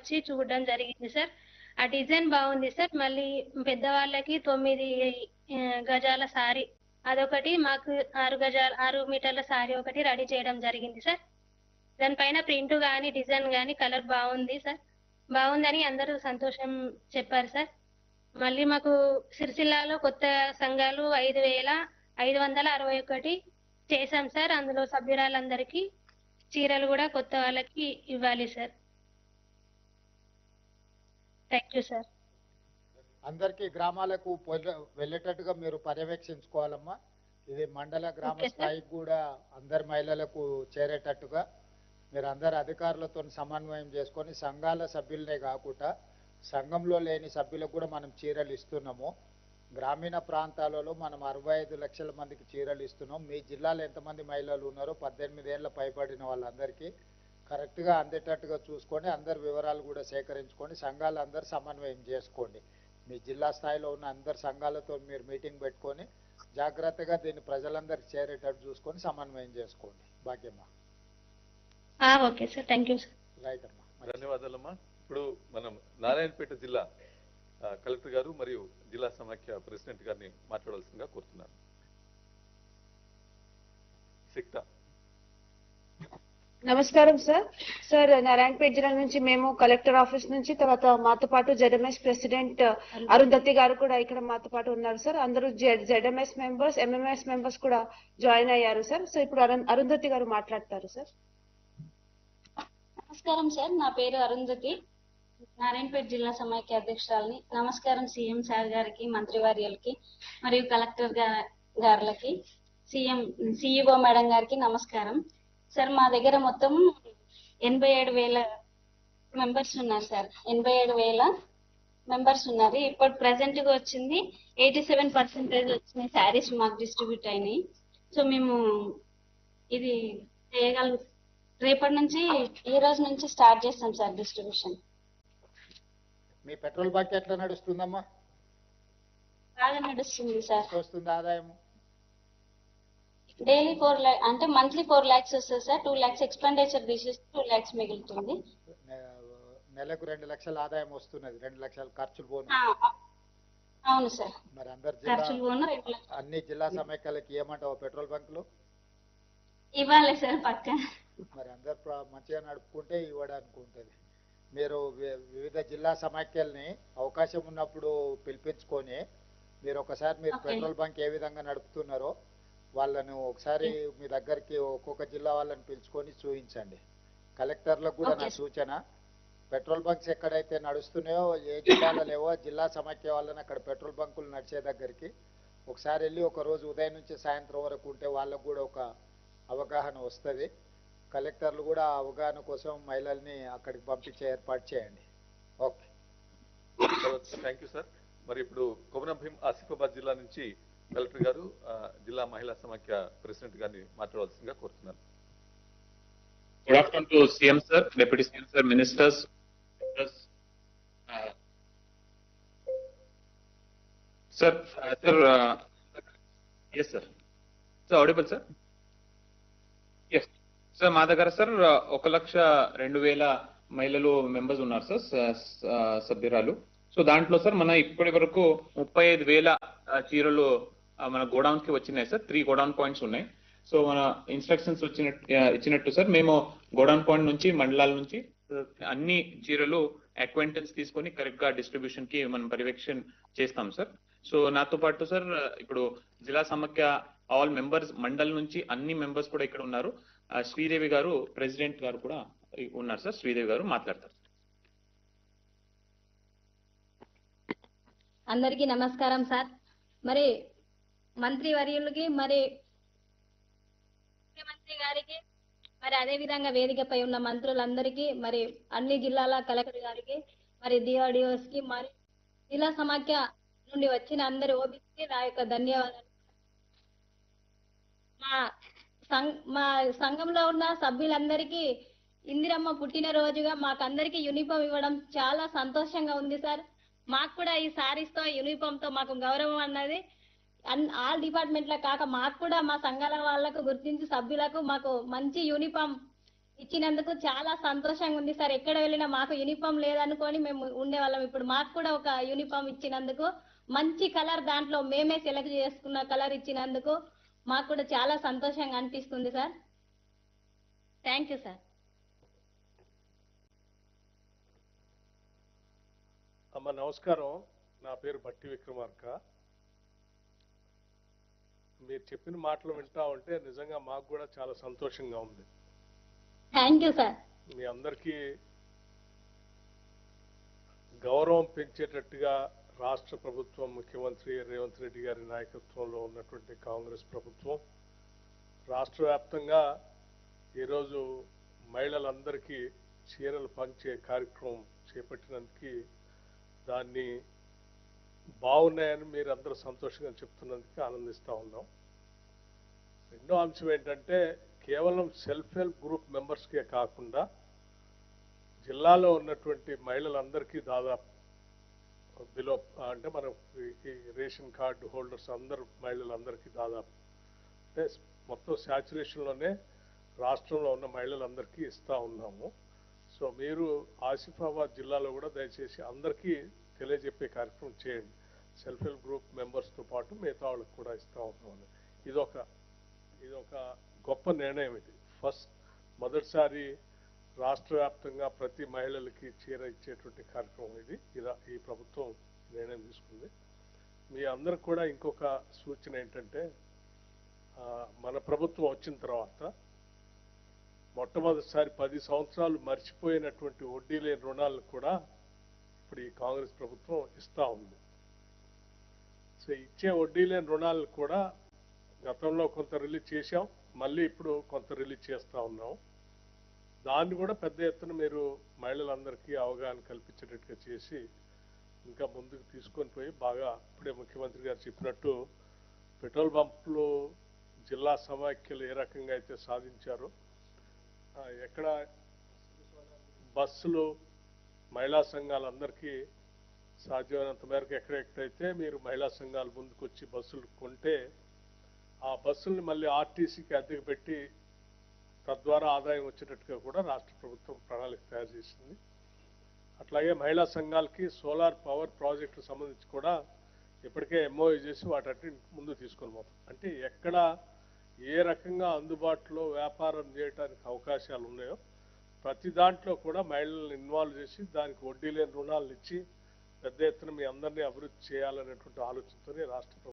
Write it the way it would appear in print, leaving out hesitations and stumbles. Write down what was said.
వచ్చి చూడడం జరిగింది సార్. ఆ డిజైన్ బాగుంది సార్. మళ్ళీ పెద్దవాళ్ళకి 9 గజాల సారీ అదొకటి, మాకు 6 మీటర్ల సారీ ఒకటి రెడీ చేయడం జరిగింది సార్. దానిపైన ప్రింట్ కానీ డిజైన్ కానీ కలర్ బాగుంది సార్. బాగుందని అందరూ సంతోషం చెప్పారు సార్. మళ్ళీ మాకు సిరిసిల్లాలో కొత్త సంఘాలు 5,561 చేశాం సార్. అందులో సభ్యురాలందరికీ చీరలు కూడా కొత్త వాళ్ళకి ఇవ్వాలి సార్. Thank you sir. అందరికీ గ్రామాలకు వెళ్ళేటట్టుగా మీరు పర్యవేక్షించుకోవాలమ్మా. ఇది మండల గ్రామ స్థాయికి కూడా అందరి మహిళలకు చేరేటట్టుగా మీరు అందరు అధికారులతో సమన్వయం చేసుకొని సంఘాల సభ్యులనే కాకుండా సంఘంలో లేని సభ్యులకు కూడా మనం చీరలు ఇస్తున్నాము. గ్రామీణ ప్రాంతాలలో మనం 65 లక్షల మందికి చీరలు ఇస్తున్నాం. మీ జిల్లాలో ఎంతమంది మహిళలు ఉన్నారో 18 ఏళ్ళ పైబడిన వాళ్ళందరికీ కరెక్ట్గా అందేటట్టుగా చూసుకొని అందరి వివరాలు కూడా సేకరించుకొని సంఘాలు అందరు సమన్వయం చేసుకోండి. మీ జిల్లా స్థాయిలో ఉన్న అందరు సంఘాలతో మీరు మీటింగ్ పెట్టుకొని జాగ్రత్తగా దీన్ని ప్రజలందరికీ చేరేటట్టు చూసుకొని సమన్వయం చేసుకోండి. భాగ్యమ్మా. Okay sir, thank you sir. Right అమ్మా, ధన్యవాదాలమ్మా. ఇప్పుడు మనం నారాయణపేట జిల్లా కలెక్టర్ గారు మరియు జిల్లా సమాఖ్య ప్రెసిడెంట్ గారిని మాట్లాడాల్సిందిగా కోరుతున్నాను. సిక్తా. నమస్కారం సార్. సార్, నారాయణపేట జిల్లా నుంచి మేము కలెక్టర్ ఆఫీస్ నుంచి, తర్వాత మాతో పాటు జెడ్ఎంఎస్ ప్రెసిడెంట్ అరుంధతి గారు కూడా ఇక్కడ మాతో పాటు ఉన్నారు సార్. అందరూ జెడ్ఎంఎస్ మెంబర్స్, ఎంఎంఎస్ మెంబర్స్ కూడా జాయిన్ అయ్యారు సార్. సో ఇప్పుడు అరుంధతి గారు మాట్లాడతారు సార్. నమస్కారం సార్, నా పేరు అరుంధతి, నారాయణపేట జిల్లా సమాఖ్య అధ్యక్షురాలని. నమస్కారం సీఎం సార్ గారికి, మంత్రివర్యులకి మరియు కలెక్టర్ గారులకి, సిఇఓ మేడం గారికి నమస్కారం సార్. మా దగ్గర మొత్తం 87,000 మెంబర్స్ ఉన్నారు సార్. 87,000 మెంబర్స్ ఉన్నారు. ఇప్పుడు ప్రెసెంట్ గా వచ్చింది 87% వచ్చినాయి శారీస్ మాకు డిస్ట్రిబ్యూట్ అయినాయి. సో మేము ఇది చేయగలుగుతాం. రేపటి నుంచి ఈ రోజు నుంచి స్టార్ట్ చేస్తాం సార్ డిస్ట్రిబ్యూషన్. మీ పెట్రోల్ బంక్ ఎట్లా నడుస్తుందమ్మా? బాగా నడుస్తుంది సార్. వస్తుంది ఆదాయం డైలీ 4 lakhs అంటే మంత్లీ 4 lakhs వస్తుంది సార్. 2 lakhs ఎక్స్పెండిచర్ తీసేసి 2 lakhs మిగులుతుంది. నెలకు 2 లక్షల ఆదాయం వస్తున్నది, 2 లక్షల ఖర్చులు పోను. అవును సార్. మరి అందరు ఖర్చులు పోను. అన్ని జిల్లా సమైక్యాలకి ఏమంటావు పెట్రోల్ బంకులు ఇవ్వాలి సార్ పక్క. మరి అందరు మంచిగా నడుపుకుంటే ఇవ్వడానికి ఉంటుంది. మీరు వివిధ జిల్లా సమైక్యాలని అవకాశం ఉన్నప్పుడు పిలిపించుకొని మీరు ఒకసారి మీరు పెట్రోల్ బంక్ ఏ విధంగా నడుపుతున్నారో వాళ్ళను ఒకసారి మీ దగ్గరికి ఒక్కొక్క జిల్లా వాళ్ళని పిలుచుకొని చూపించండి. కలెక్టర్లకు కూడా నా సూచన, పెట్రోల్ బంక్స్ ఎక్కడైతే నడుస్తున్నాయో ఏ జిల్లాలో లేవో జిల్లా సమైక్య వాళ్ళని అక్కడ పెట్రోల్ బంకులు నడిచే దగ్గరికి ఒకసారి వెళ్ళి ఒక రోజు ఉదయం నుంచి సాయంత్రం వరకు ఉంటే వాళ్ళకు కూడా ఒక అవగాహన వస్తుంది. కలెక్టర్లు కూడా అవగాహన కోసం మహిళల్ని అక్కడికి పంపించే ఏర్పాటు చేయండి. Okay, thank you sir. మరి ఇప్పుడు కొమరం భీం ఆసిఫాబాద్ జిల్లా నుంచి కలెక్టర్ గారు జిల్లా మహిళా సమాఖ్య ప్రెసిడెంట్ గారిని మాట్లాడాల్సిందిగా కోరుతున్నారు. Good afternoon to CM sir, deputy CM sir, ministers. Sir yes sir, audible sir. Yes sir, మా దగ్గర సార్ 1,02,000 మహిళలు మెంబర్స్ ఉన్నారు సార్, సభ్యురాలు. సో దాంట్లో సార్ మన ఇప్పటి వరకు 35,000 చీరలు మన గోడౌన్ కి వచ్చినాయి సార్. 3 గోడౌన్ పాయింట్స్ ఉన్నాయి. సో మన ఇన్స్ట్రక్షన్స్ ఇచ్చినట్టు సార్ మేము గోడౌన్ పాయింట్ నుంచి మండలాల నుంచి అన్ని చీరలు అక్వైంటెన్స్ తీసుకొని కరెక్ట్ గా డిస్ట్రిబ్యూషన్ కి మనం పర్యవేక్షణ చేస్తాం సార్. సో నాతో పాటు సార్ ఇప్పుడు జిల్లా సమాఖ్య ఆల్ మెంబర్స్ మండల్ నుంచి అన్ని మెంబర్స్ కూడా ఇక్కడ ఉన్నారు. శ్రీదేవి గారు ప్రెసిడెంట్ గారు కూడా ఉన్నారు సార్. శ్రీదేవి గారు మాట్లాడతారు. అందరికీ నమస్కారం సార్. మరి మంత్రి వర్యులకి, మరి ముఖ్యమంత్రి గారికి, మరి అదే విధంగా వేదికపై ఉన్న మంత్రులందరికీ, మరి అన్ని జిల్లాల కలెక్టర్ గారికి, మరి డిఆర్డిఓస్ కి, మరి జిల్లా సమాఖ్య నుండి వచ్చిన అందరి ఓబీసీకి నా యొక్క ధన్యవాదాలు. మా సంఘంలో ఉన్న సభ్యులందరికీ ఇందిరమ్మ పుట్టినరోజుగా మాకందరికి యూనిఫామ్ ఇవ్వడం చాలా సంతోషంగా ఉంది సార్. మాకు కూడా ఈ సారీస్ తో యూనిఫామ్ తో మాకు గౌరవం అన్నది ఆల్ డిపార్ట్మెంట్ల కాక మాకు కూడా మా సంఘాల వాళ్ళకు గుర్తించి సభ్యులకు మాకు మంచి యూనిఫామ్ ఇచ్చినందుకు చాలా సంతోషంగా ఉంది సార్. ఎక్కడ వెళ్ళినా మాకు యూనిఫామ్ లేదనుకొని మేము ఉండేవాళ్ళం. ఇప్పుడు మాకు కూడా ఒక యూనిఫామ్ ఇచ్చినందుకు, మంచి కలర్ దాంట్లో మేమే సెలెక్ట్ చేసుకున్న కలర్ ఇచ్చినందుకు మాకు కూడా చాలా సంతోషంగా అనిపిస్తుంది సార్. Thank you sir. అమ్మ నమస్కారం, నా పేరు బట్టి విక్రమార్క. మీరు చెప్పిన మాటలు వింటా ఉంటే నిజంగా మాకు కూడా చాలా సంతోషంగా ఉంది. Thank you sir. మీ అందరికీ గౌరవం పెంచేటట్టుగా రాష్ట్ర ప్రభుత్వం, ముఖ్యమంత్రి రేవంత్ రెడ్డి గారి నాయకత్వంలో ఉన్నటువంటి కాంగ్రెస్ ప్రభుత్వం రాష్ట్ర వ్యాప్తంగా ఈరోజు మహిళలందరికీ చీరలు పంచే కార్యక్రమం చేపట్టినందుకు, దాన్ని బాగున్నాయని మీరు అందరూ సంతోషంగా చెప్తున్నందుకు ఆనందిస్తూ ఉన్నాం. రెండో అంశం ఏంటంటే, కేవలం సెల్ఫ్ హెల్ప్ గ్రూప్ మెంబర్స్కే కాకుండా జిల్లాలో ఉన్నటువంటి మహిళలందరికీ దాదాపు బిలో అంటే మన రేషన్ కార్డు హోల్డర్స్ అందరు మహిళలందరికీ దాదాపు అంటే మొత్తం శాచురేషన్లోనే రాష్ట్రంలో ఉన్న మహిళలందరికీ ఇస్తూ ఉన్నాము. సో మీరు ఆసిఫాబాద్ జిల్లాలో కూడా దయచేసి అందరికీ తెలియజెప్పే కార్యక్రమం చేయండి. సెల్ఫ్ హెల్ప్ గ్రూప్ మెంబర్స్తో పాటు మిగతా వాళ్ళకి కూడా ఇస్తూ ఉన్నాము. ఇదొక గొప్ప నిర్ణయం. ఇది మొదటిసారి రాష్ట్ర వ్యాప్తంగా ప్రతి మహిళలకి చీర ఇచ్చేటువంటి కార్యక్రమం ఇది. ఈ ప్రభుత్వం నిర్ణయం తీసుకుంది. మీ అందరికి కూడా ఇంకొక సూచన ఏంటంటే, మన ప్రభుత్వం వచ్చిన తర్వాత మొట్టమొదటిసారి 10 సంవత్సరాలు మర్చిపోయినటువంటి వడ్డీ లేని రుణాలను కూడా ఇప్పుడు ఈ కాంగ్రెస్ ప్రభుత్వం ఇస్తూ ఉంది. సో ఇచ్చే వడ్డీ లేని రుణాలను కూడా గతంలో కొంత రిలీజ్ చేశాం, మళ్ళీ ఇప్పుడు కొంత రిలీజ్ చేస్తూ ఉన్నాం. దాన్ని కూడా పెద్ద ఎత్తున మీరు మహిళలందరికీ అవగాహన కల్పించేటట్టుగా చేసి ఇంకా ముందుకు తీసుకొని పోయి బాగా, ఇప్పుడే ముఖ్యమంత్రి గారు చెప్పినట్టు పెట్రోల్ బంపులు జిల్లా సమాఖ్యలు ఏ రకంగా అయితే సాధించారో, ఎక్కడ బస్సులు మహిళా సంఘాలందరికీ సాధ్యమైనంత మేరకు ఎక్కడెక్కడైతే మీరు మహిళా సంఘాలు ముందుకు వచ్చి బస్సులు కొంటే ఆ బస్సుల్ని మళ్ళీ ఆర్టీసీకి అద్దెకు పెట్టి తద్వారా ఆదాయం వచ్చేటట్టుగా కూడా రాష్ట్ర ప్రభుత్వం ప్రణాళిక తయారు చేసింది. అట్లాగే మహిళా సంఘాలకి సోలార్ పవర్ ప్రాజెక్టుకు సంబంధించి కూడా ఇప్పటికే ఎంఓయూ చేసి వాటి ముందు తీసుకొని పోతాం. అంటే ఎక్కడ ఏ రకంగా అందుబాటులో వ్యాపారం చేయడానికి అవకాశాలు ఉన్నాయో ప్రతి దాంట్లో కూడా మహిళలను ఇన్వాల్వ్ చేసి దానికి వడ్డీ లేని రుణాలను ఇచ్చి పెద్ద ఎత్తున మీ అందరినీ అభివృద్ధి చేయాలనేటువంటి ఆలోచనతోనే రాష్ట్ర